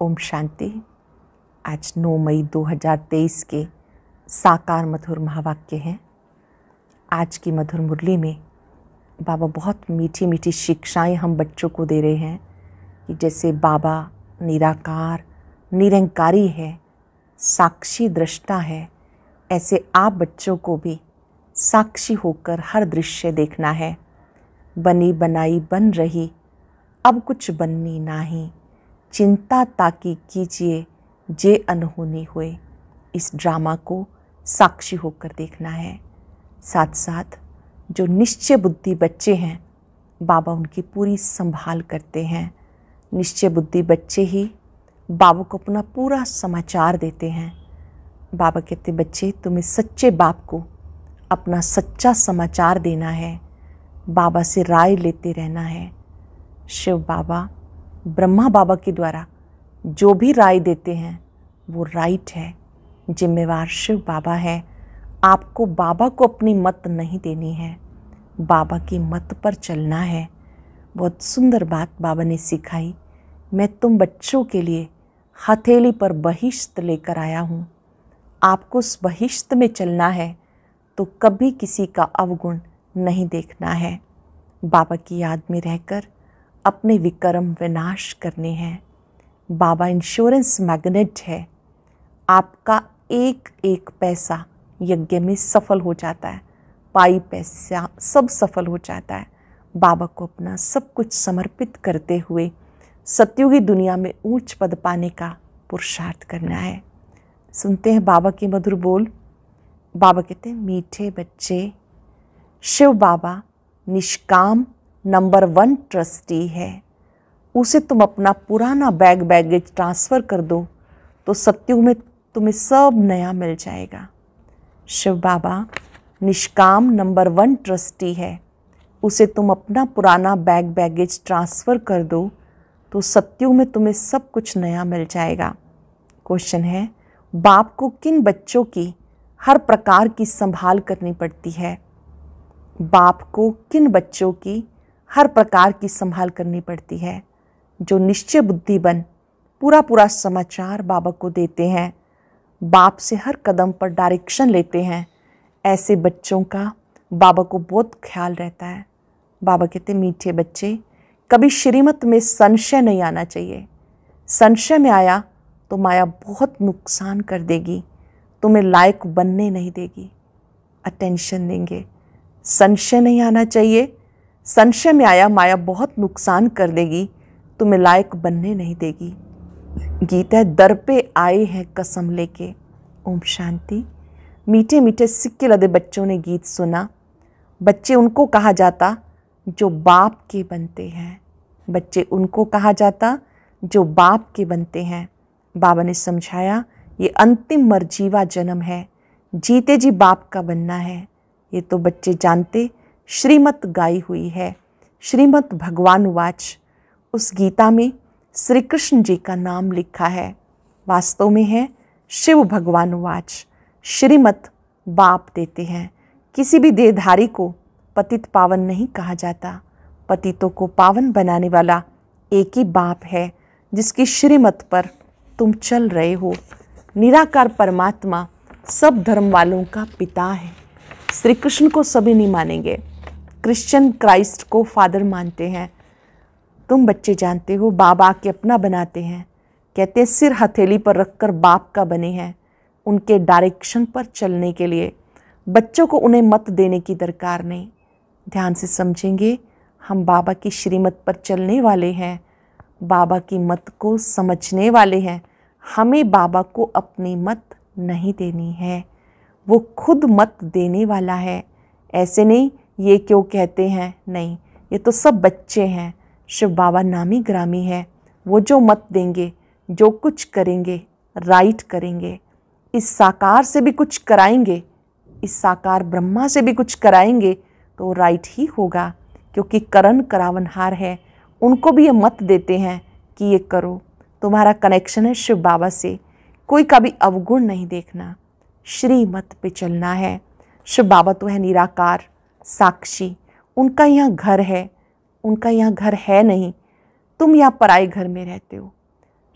ओम शांति। आज 9 मई 2023 के साकार मधुर महावाक्य हैं। आज की मधुर मुरली में बाबा बहुत मीठी मीठी शिक्षाएं हम बच्चों को दे रहे हैं कि जैसे बाबा निराकार निरंकारी है, साक्षी दृष्टा है, ऐसे आप बच्चों को भी साक्षी होकर हर दृश्य देखना है। बनी बनाई बन रही, अब कुछ बननी नाही, चिंता ताकि कीजिए जे अनहोनी हुए। इस ड्रामा को साक्षी होकर देखना है। साथ साथ जो निश्चय बुद्धि बच्चे हैं, बाबा उनकी पूरी संभाल करते हैं। निश्चय बुद्धि बच्चे ही बाबा को अपना पूरा समाचार देते हैं। बाबा कहते बच्चे तुम्हें सच्चे बाप को अपना सच्चा समाचार देना है, बाबा से राय लेते रहना है। शिव बाबा ब्रह्मा बाबा के द्वारा जो भी राय देते हैं वो राइट है। जिम्मेवार शिव बाबा है। आपको बाबा को अपनी मत नहीं देनी है, बाबा की मत पर चलना है। बहुत सुंदर बात बाबा ने सिखाई। मैं तुम बच्चों के लिए हथेली पर बहिश्त लेकर आया हूँ। आपको उस बहिश्त में चलना है तो कभी किसी का अवगुण नहीं देखना है। बाबा की याद में रहकर अपने विक्रम विनाश करने हैं। बाबा इंश्योरेंस मैग्नेट है। आपका एक एक पैसा यज्ञ में सफल हो जाता है, पाई पैसा सब सफल हो जाता है। बाबा को अपना सब कुछ समर्पित करते हुए सतयुगी दुनिया में ऊंच पद पाने का पुरुषार्थ करना है। सुनते हैं बाबा के मधुर बोल। बाबा कहते हैं मीठे बच्चे, शिव बाबा निष्काम नंबर 1 ट्रस्टी है। उसे तुम अपना पुराना बैगेज ट्रांसफ़र कर दो तो सत्युग में तुम्हें सब नया मिल जाएगा। शिव बाबा निष्काम नंबर 1 ट्रस्टी है। उसे तुम अपना पुराना बैगेज ट्रांसफ़र कर दो तो सत्युग में तुम्हें सब कुछ नया मिल जाएगा। क्वेश्चन है, बाप को किन बच्चों की हर प्रकार की संभाल करनी पड़ती है? बाप को किन बच्चों की हर प्रकार की संभाल करनी पड़ती है? जो निश्चय बुद्धि बन पूरा समाचार बाबा को देते हैं, बाप से हर कदम पर डायरेक्शन लेते हैं, ऐसे बच्चों का बाबा को बहुत ख्याल रहता है। बाबा कहते मीठे बच्चे, कभी श्रीमत में संशय नहीं आना चाहिए। संशय में आया तो माया बहुत नुकसान कर देगी, तुम्हें लायक बनने नहीं देगी। अटेंशन देंगे, संशय नहीं आना चाहिए। संशय में आया माया बहुत नुकसान कर देगी, तुम्हें लायक बनने नहीं देगी। गीता है दर पे आए हैं कसम लेके। ओम शांति। मीठे मीठे सिक्के लदे बच्चों ने गीत सुना। बच्चे उनको कहा जाता जो बाप के बनते हैं। बच्चे उनको कहा जाता जो बाप के बनते हैं। बाबा ने समझाया ये अंतिम मरजीवा जन्म है, जीते जी बाप का बनना है। ये तो बच्चे जानते, श्रीमत गाई हुई है। श्रीमत भगवान वाच, उस गीता में श्री कृष्ण जी का नाम लिखा है। वास्तव में है शिव भगवान वाच। श्रीमत बाप देते हैं। किसी भी देहधारी को पतित पावन नहीं कहा जाता। पतितों को पावन बनाने वाला एक ही बाप है जिसकी श्रीमत पर तुम चल रहे हो। निराकार परमात्मा सब धर्म वालों का पिता है। श्री कृष्ण को सभी नहीं मानेंगे, क्रिश्चियन क्राइस्ट को फादर मानते हैं। तुम बच्चे जानते हो बाबा के अपना बनाते हैं। कहते हैं सिर हथेली पर रखकर बाप का बने हैं, उनके डायरेक्शन पर चलने के लिए। बच्चों को उन्हें मत देने की दरकार नहीं। ध्यान से समझेंगे, हम बाबा की श्रीमत पर चलने वाले हैं, बाबा की मत को समझने वाले हैं। हमें बाबा को अपनी मत नहीं देनी है, वो खुद मत देने वाला है। ऐसे नहीं ये क्यों कहते हैं, नहीं, ये तो सब बच्चे हैं। शिव बाबा नामी ग्रामी है। वो जो मत देंगे, जो कुछ करेंगे राइट करेंगे। इस साकार से भी कुछ कराएंगे, इस साकार ब्रह्मा से भी कुछ कराएंगे तो राइट ही होगा, क्योंकि करण करावनहार है। उनको भी ये मत देते हैं कि ये करो। तुम्हारा कनेक्शन है शिव बाबा से, कोई का भी अवगुण नहीं देखना, श्रीमत पे चलना है। शिव बाबा तो है निराकार साक्षी, उनका यहाँ घर है, उनका यहाँ घर है नहीं। तुम यहाँ पराए घर में रहते हो।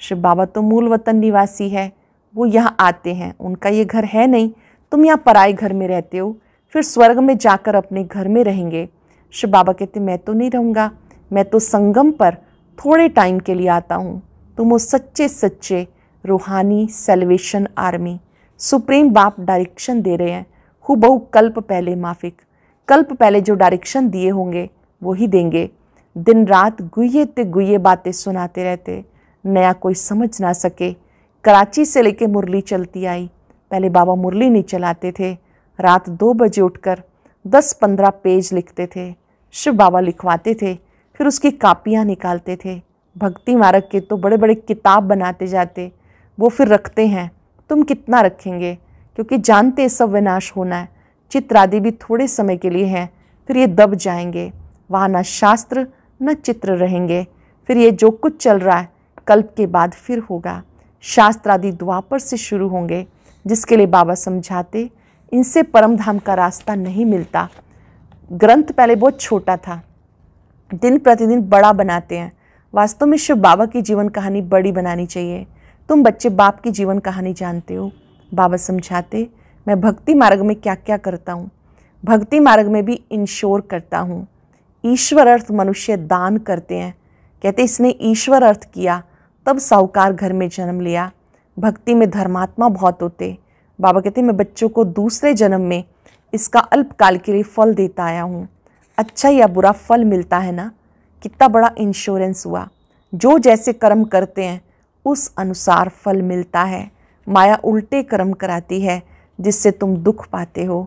शिव बाबा तो मूल वतन निवासी है, वो यहाँ आते हैं, उनका ये घर है नहीं, तुम यहाँ पराए घर में रहते हो, फिर स्वर्ग में जाकर अपने घर में रहेंगे। शिव बाबा कहते मैं तो नहीं रहूँगा, मैं तो संगम पर थोड़े टाइम के लिए आता हूँ। तुम वो सच्चे सच्चे रूहानी सेल्वेशन आर्मी, सुप्रीम बाप डायरेक्शन दे रहे हैं, हूबहू कल्प पहले, माफिक कल्प पहले जो डायरेक्शन दिए होंगे वो ही देंगे। दिन रात गुये ते गुये बातें सुनाते रहते, नया कोई समझ ना सके। कराची से लेके मुरली चलती आई। पहले बाबा मुरली नहीं चलाते थे, रात 2 बजे उठकर 10-15 पेज लिखते थे, शिव बाबा लिखवाते थे, फिर उसकी कापियाँ निकालते थे। भक्ति मार्ग के तो बड़े बड़े किताब बनाते जाते, वो फिर रखते हैं। तुम कितना रखेंगे, क्योंकि जानते सब विनाश होना है। चित्र आदि भी थोड़े समय के लिए हैं, फिर ये दब जाएंगे, वहाँ न शास्त्र न चित्र रहेंगे। फिर ये जो कुछ चल रहा है कल्प के बाद फिर होगा। शास्त्र आदि द्वापर से शुरू होंगे, जिसके लिए बाबा समझाते इनसे परम धाम का रास्ता नहीं मिलता। ग्रंथ पहले बहुत छोटा था, दिन प्रतिदिन बड़ा बनाते हैं। वास्तव में शिव बाबा की जीवन कहानी बड़ी बनानी चाहिए। तुम बच्चे बाप की जीवन कहानी जानते हो। बाबा समझाते मैं भक्ति मार्ग में क्या क्या करता हूँ। भक्ति मार्ग में भी इंश्योर करता हूँ। ईश्वर अर्थ मनुष्य दान करते हैं। कहते इसने ईश्वर अर्थ किया तब साहूकार घर में जन्म लिया। भक्ति में धर्मात्मा बहुत होते। बाबा कहते मैं बच्चों को दूसरे जन्म में इसका अल्पकाल के लिए फल देता आया हूँ। अच्छा या बुरा फल मिलता है ना, कितना बड़ा इंश्योरेंस हुआ। जो जैसे कर्म करते हैं उस अनुसार फल मिलता है। माया उल्टे कर्म कराती है जिससे तुम दुख पाते हो।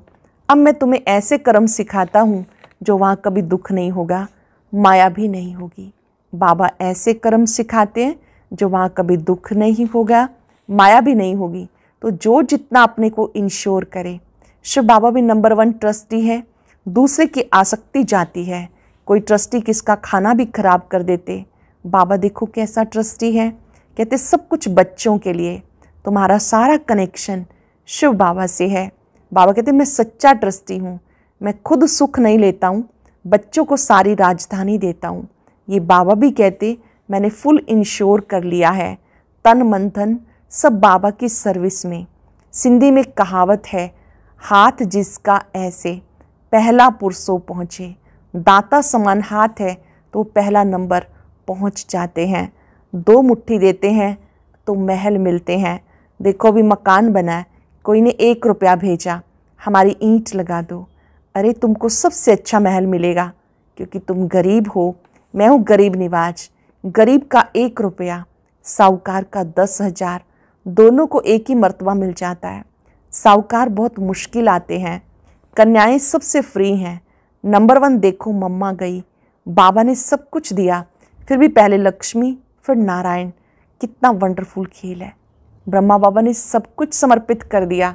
अब मैं तुम्हें ऐसे कर्म सिखाता हूँ जो वहाँ कभी दुख नहीं होगा, माया भी नहीं होगी। बाबा ऐसे कर्म सिखाते हैं जो वहाँ कभी दुख नहीं होगा, माया भी नहीं होगी। तो जो जितना अपने को इंश्योर करे। शिव बाबा भी नंबर 1 ट्रस्टी है। दूसरे की आसक्ति जाती है। कोई ट्रस्टी किसका खाना भी खराब कर देते। बाबा देखो कैसा ट्रस्टी है। कहते सब कुछ बच्चों के लिए, तुम्हारा सारा कनेक्शन शिव बाबा से है। बाबा कहते मैं सच्चा ट्रस्टी हूँ, मैं खुद सुख नहीं लेता हूँ, बच्चों को सारी राजधानी देता हूँ। ये बाबा भी कहते मैंने फुल इंश्योर कर लिया है, तन मन धन सब बाबा की सर्विस में। सिंधी में कहावत है, हाथ जिसका ऐसे पहला पुरसों पहुँचे। दाता समान हाथ है तो पहला नंबर पहुँच जाते हैं। 2 मुट्ठी देते हैं तो महल मिलते हैं। देखो भी मकान बना है, कोई ने 1 रुपया भेजा, हमारी ईंट लगा दो, अरे तुमको सबसे अच्छा महल मिलेगा, क्योंकि तुम गरीब हो। मैं हूँ गरीब निवाज। गरीब का 1 रुपया, साहूकार का 10,000, दोनों को एक ही मर्तबा मिल जाता है। साहूकार बहुत मुश्किल आते हैं, कन्याएं सबसे फ्री हैं। नंबर 1 देखो मम्मा गई, बाबा ने सब कुछ दिया, फिर भी पहले लक्ष्मी फिर नारायण। कितना वंडरफुल खेल है। ब्रह्मा बाबा ने सब कुछ समर्पित कर दिया।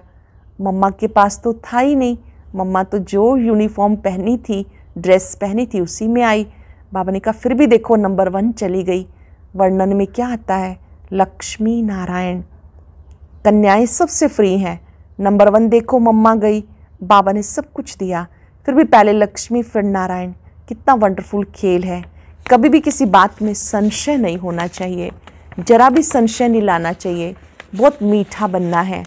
मम्मा के पास तो था ही नहीं, मम्मा तो जो यूनिफॉर्म पहनी थी, ड्रेस पहनी थी, उसी में आई। बाबा ने कहा फिर भी देखो नंबर 1 चली गई। वर्णन में क्या आता है, लक्ष्मी नारायण। कन्याएं सबसे फ्री हैं। नंबर 1 देखो मम्मा गई, बाबा ने सब कुछ दिया, फिर भी पहले लक्ष्मी फिर नारायण। कितना वंडरफुल खेल है। कभी भी किसी बात में संशय नहीं होना चाहिए, जरा भी संशय नहीं लाना चाहिए। बहुत मीठा बनना है,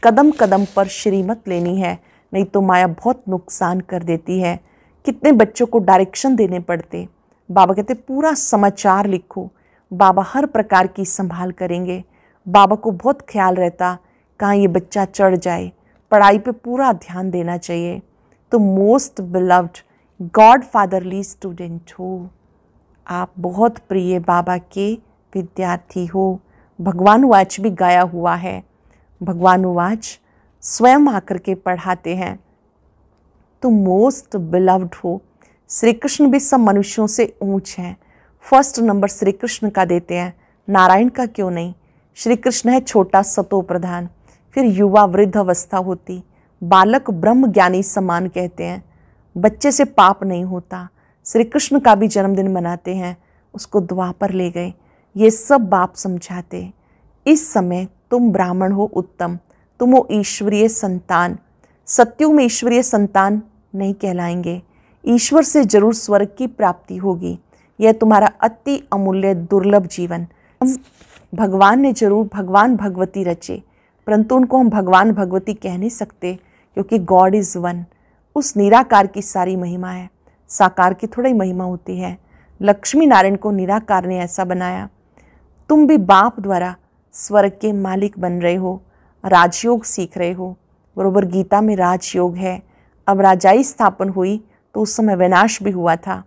कदम कदम पर श्रीमत लेनी है, नहीं तो माया बहुत नुकसान कर देती है। कितने बच्चों को डायरेक्शन देने पड़ते। बाबा कहते पूरा समाचार लिखो, बाबा हर प्रकार की संभाल करेंगे। बाबा को बहुत ख्याल रहता कहाँ ये बच्चा चढ़ जाए। पढ़ाई पे पूरा ध्यान देना चाहिए। तो most beloved God fatherly student हो। आप बहुत प्रिय बाबा के विद्यार्थी हो। भगवान वाच भी गाया हुआ है। भगवान वाच स्वयं आकर के पढ़ाते हैं। तो मोस्ट बिलव्ड हो। श्री कृष्ण भी सब मनुष्यों से ऊंच हैं। फर्स्ट नंबर श्री कृष्ण का देते हैं, नारायण का क्यों नहीं। श्री कृष्ण है छोटा सतो प्रधान, फिर युवा वृद्ध अवस्था होती, बालक ब्रह्म ज्ञानी समान कहते हैं। बच्चे से पाप नहीं होता। श्री कृष्ण का भी जन्मदिन मनाते हैं, उसको द्वापर ले गए। ये सब बाप समझाते। इस समय तुम ब्राह्मण हो उत्तम, तुम हो ईश्वरीय संतान। सत्युग में ईश्वरीय संतान नहीं कहलाएंगे। ईश्वर से जरूर स्वर्ग की प्राप्ति होगी। यह तुम्हारा अति अमूल्य दुर्लभ जीवन। भगवान ने जरूर भगवान भगवती रचे, परंतु उनको हम भगवान भगवती कह नहीं सकते, क्योंकि गॉड इज़ वन। उस निराकार की सारी महिमा है, साकार की थोड़ी महिमा होती है। लक्ष्मी नारायण को निराकार ने ऐसा बनाया। तुम भी बाप द्वारा स्वर्ग के मालिक बन रहे हो, राजयोग सीख रहे हो। बरोबर गीता में राजयोग है। अब राजाई स्थापन हुई तो उस समय विनाश भी हुआ था।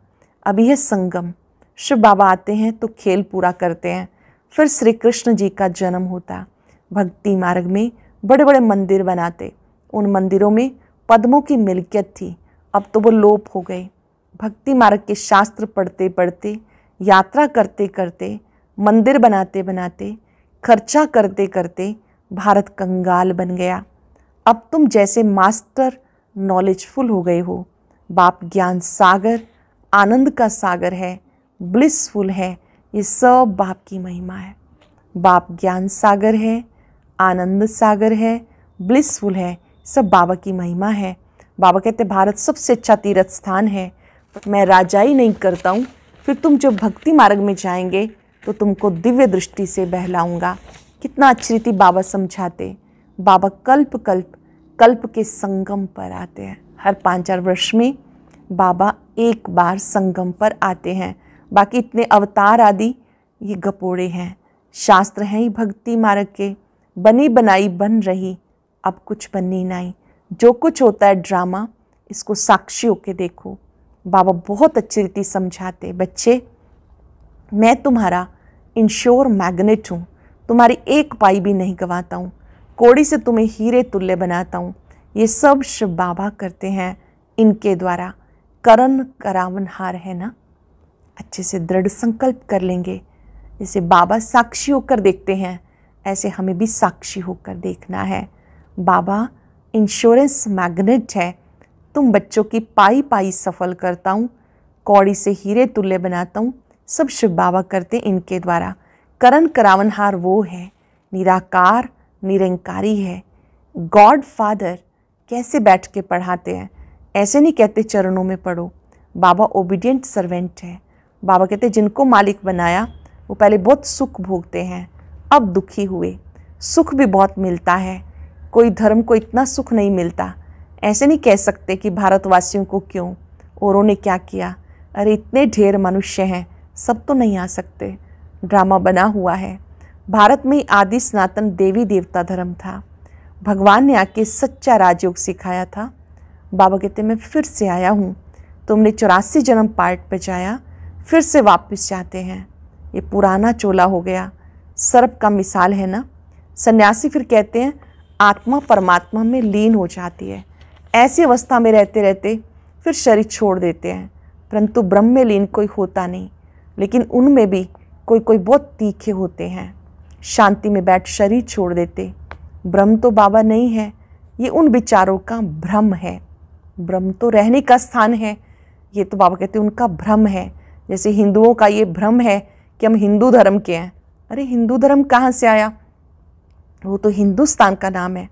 अब यह संगम, शिव बाबा आते हैं तो खेल पूरा करते हैं। फिर श्री कृष्ण जी का जन्म होता। भक्ति मार्ग में बड़े बड़े मंदिर बनाते। उन मंदिरों में पद्मों की मिल्कियत थी, अब तो वो लोप हो गए। भक्ति मार्ग के शास्त्र पढ़ते पढ़ते, यात्रा करते करते, मंदिर बनाते बनाते, खर्चा करते करते भारत कंगाल बन गया। अब तुम जैसे मास्टर नॉलेजफुल हो गए हो। बाप ज्ञान सागर, आनंद का सागर है, ब्लिसफुल है। ये सब बाप की महिमा है। बाप ज्ञान सागर है, आनंद सागर है, ब्लिसफुल है, सब बाबा की महिमा है। बाबा कहते भारत सबसे अच्छा तीर्थ स्थान है। मैं राजाई नहीं करता हूँ, फिर तुम जो भक्ति मार्ग में जाएंगे तो तुमको दिव्य दृष्टि से बहलाऊंगा। कितना अच्छी रीति बाबा समझाते। बाबा कल्प कल्प कल्प के संगम पर आते हैं। हर 5-4 वर्ष में बाबा एक बार संगम पर आते हैं। बाकी इतने अवतार आदि ये गपोड़े हैं। शास्त्र हैं ही भक्ति मार्ग के, बनी बनाई बन रही, अब कुछ बननी नहीं। जो कुछ होता है ड्रामा, इसको साक्षी होके देखो। बाबा बहुत अच्छी रीति समझाते। बच्चे, मैं तुम्हारा इंश्योर मैग्नेट हूँ, तुम्हारी एक पाई भी नहीं गंवाता हूँ, कोड़ी से तुम्हें हीरे तुल्य बनाता हूँ। ये सब शिव बाबा करते हैं इनके द्वारा। करण करावनहार है ना। अच्छे से दृढ़ संकल्प कर लेंगे। जैसे बाबा साक्षी होकर देखते हैं, ऐसे हमें भी साक्षी होकर देखना है। बाबा इंश्योरेंस मैग्नेट है। तुम बच्चों की पाई पाई सफल करता हूँ, कौड़ी से हीरे तुल्य बनाता हूँ। सब शिव बाबा करते इनके द्वारा। करण करावनहार वो है, निराकार निरंकारी है। गॉड फादर कैसे बैठ के पढ़ाते हैं, ऐसे नहीं कहते चरणों में पढ़ो। बाबा ओबीडियंट सर्वेंट है। बाबा कहते जिनको मालिक बनाया वो पहले बहुत सुख भोगते हैं, अब दुखी हुए। सुख भी बहुत मिलता है, कोई धर्म को इतना सुख नहीं मिलता। ऐसे नहीं कह सकते कि भारतवासियों को क्यों, औरों ने क्या किया। अरे इतने ढेर मनुष्य हैं, सब तो नहीं आ सकते। ड्रामा बना हुआ है। भारत में आदि सनातन देवी देवता धर्म था। भगवान ने आके सच्चा राजयोग सिखाया था। बाबा कहते मैं फिर से आया हूँ। तुमने 84 जन्म पार्ट बजाया, फिर से वापस जाते हैं। ये पुराना चोला हो गया। सर्प का मिसाल है ना। सन्यासी फिर कहते हैं आत्मा परमात्मा में लीन हो जाती है। ऐसी अवस्था में रहते रहते फिर शरीर छोड़ देते हैं, परंतु ब्रह्म में लीन कोई होता नहीं। लेकिन उनमें भी कोई कोई बहुत तीखे होते हैं, शांति में बैठ शरीर छोड़ देते। ब्रह्म तो बाबा नहीं है, ये उन विचारों का भ्रम है। ब्रह्म तो रहने का स्थान है, ये तो बाबा कहते हैं उनका भ्रम है। जैसे हिंदुओं का ये भ्रम है कि हम हिंदू धर्म के हैं। अरे हिंदू धर्म कहाँ से आया, वो तो हिंदुस्तान का नाम है।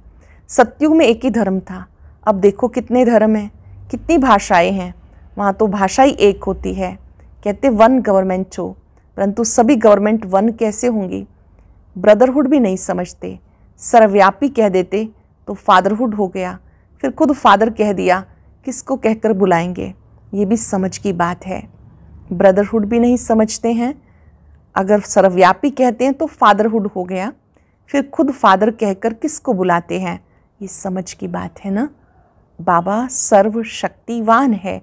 सतयुग में एक ही धर्म था, अब देखो कितने धर्म हैं, कितनी भाषाएं हैं। वहाँ तो भाषा ही एक होती है। कहते वन गवर्नमेंट हो, परंतु सभी गवर्नमेंट वन कैसे होंगी। ब्रदरहुड भी नहीं समझते, सर्वव्यापी कह देते तो फादरहुड हो गया। फिर खुद फादर कह दिया, किसको कहकर बुलाएंगे। ये भी समझ की बात है। ब्रदरहुड भी नहीं समझते हैं, अगर सर्वव्यापी कहते हैं तो फादरहुड हो गया। फिर खुद फादर कहकर किसको बुलाते हैं, ये समझ की बात है ना। बाबा सर्वशक्तिवान है।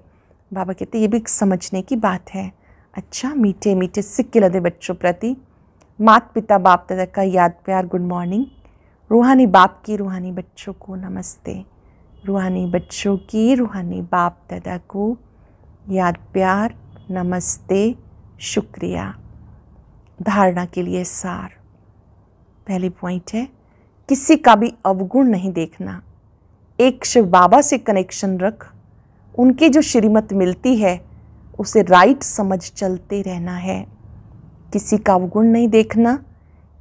बाबा कहते ये भी एक समझने की बात है। अच्छा, मीठे मीठे सिक्के लदे बच्चों प्रति माता पिता बाप दादा का याद प्यार गुड मॉर्निंग। रूहानी बाप की रूहानी बच्चों को नमस्ते। रूहानी बच्चों की रूहानी बाप दादा को याद प्यार नमस्ते, शुक्रिया। धारणा के लिए सार। पहली पॉइंट है, किसी का भी अवगुण नहीं देखना। एक शिव बाबा से कनेक्शन रख, उनकी जो श्रीमत मिलती है उसे राइट समझ चलते रहना है। किसी का अवगुण नहीं देखना।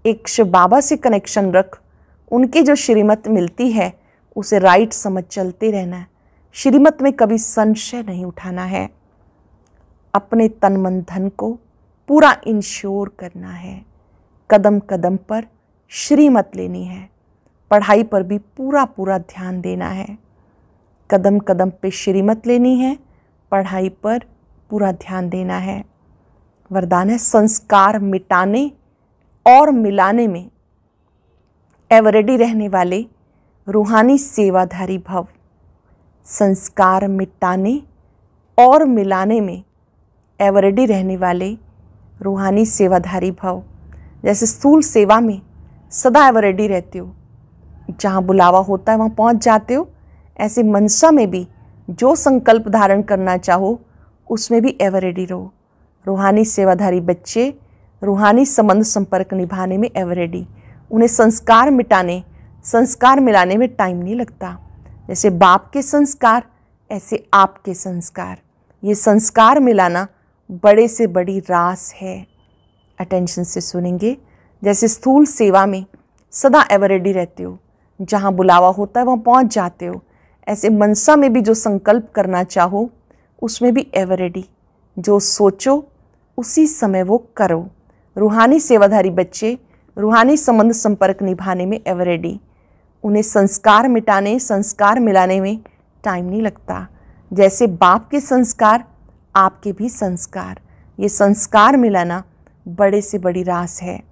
एक शिव बाबा से कनेक्शन रख, उनकी जो श्रीमत मिलती है उसे राइट समझ चलते रहना है। श्रीमत में कभी संशय नहीं उठाना है। अपने तन मन धन को पूरा इंश्योर करना है। कदम कदम पर श्रीमत लेनी है, पढ़ाई पर भी पूरा पूरा ध्यान देना है। कदम कदम पे श्रीमत लेनी है, पढ़ाई पर पूरा ध्यान देना है। वरदान है संस्कार मिटाने और मिलाने में एवरेडी रहने वाले रूहानी सेवाधारी भव। संस्कार मिटाने और मिलाने में एवरेडी रहने वाले रूहानी सेवाधारी भव। जैसे स्थूल सेवा में सदा एवरेडी रहते हो, जहाँ बुलावा होता है वहाँ पहुँच जाते हो, ऐसे मनसा में भी जो संकल्प धारण करना चाहो उसमें भी एवरेडी रहो। रूहानी सेवाधारी बच्चे रूहानी संबंध संपर्क निभाने में एवरेडी, उन्हें संस्कार मिटाने संस्कार मिलाने में टाइम नहीं लगता। जैसे बाप के संस्कार ऐसे आपके संस्कार, ये संस्कार मिलाना बड़े से बड़ी रास है। अटेंशन से सुनेंगे। जैसे स्थूल सेवा में सदा एवरेडी रहते हो, जहाँ बुलावा होता है वहाँ पहुँच जाते हो, ऐसे मनसा में भी जो संकल्प करना चाहो उसमें भी एवरेडी, जो सोचो उसी समय वो करो। रूहानी सेवाधारी बच्चे रूहानी संबंध संपर्क निभाने में एवरेडी, उन्हें संस्कार मिटाने संस्कार मिलाने में टाइम नहीं लगता। जैसे बाप के संस्कार आपके भी संस्कार, ये संस्कार मिलाना बड़े से बड़ी रास है।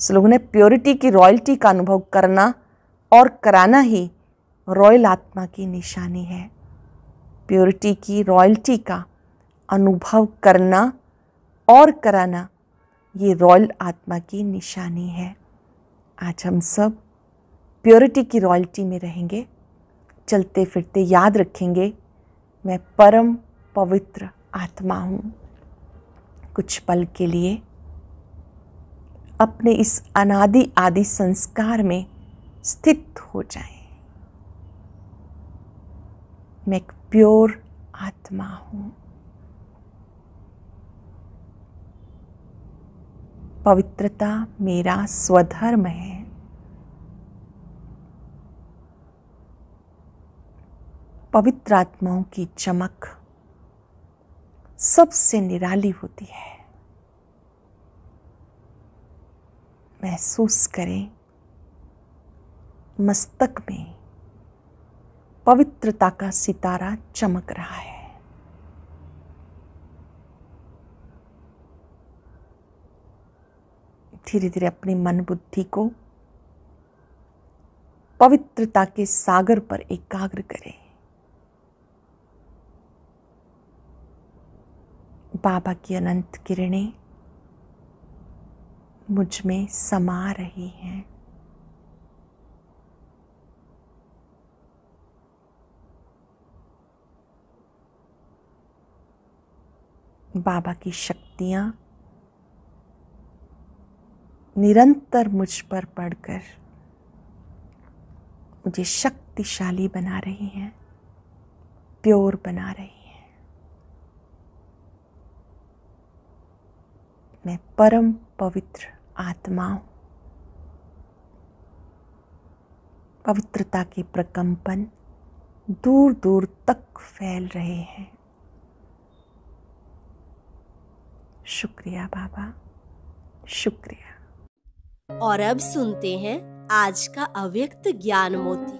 लोगों ने प्योरिटी की रॉयल्टी का अनुभव करना और कराना ही रॉयल आत्मा की निशानी है। प्योरिटी की रॉयल्टी का अनुभव करना और कराना ये रॉयल आत्मा की निशानी है। आज हम सब प्योरिटी की रॉयल्टी में रहेंगे। चलते फिरते याद रखेंगे, मैं परम पवित्र आत्मा हूँ। कुछ पल के लिए अपने इस अनादि आदि संस्कार में स्थित हो जाएं। मैं एक प्योर आत्मा हूँ। पवित्रता मेरा स्वधर्म है। पवित्र आत्माओं की चमक सबसे निराली होती है। महसूस करें मस्तक में पवित्रता का सितारा चमक रहा है। धीरे धीरे अपनी मन बुद्धि को पवित्रता के सागर पर एकाग्र करें। बाबा की अनंत किरणें मुझ में समा रही हैं। बाबा की शक्तियां निरंतर मुझ पर पड़कर मुझे शक्तिशाली बना रही हैं, प्योर बना रही हैं। मैं परम पवित्र आत्मा हूँ। पवित्रता के प्रकंपन दूर दूर तक फैल रहे हैं। शुक्रिया बाबा, शुक्रिया। और अब सुनते हैं आज का अव्यक्त ज्ञान मोती।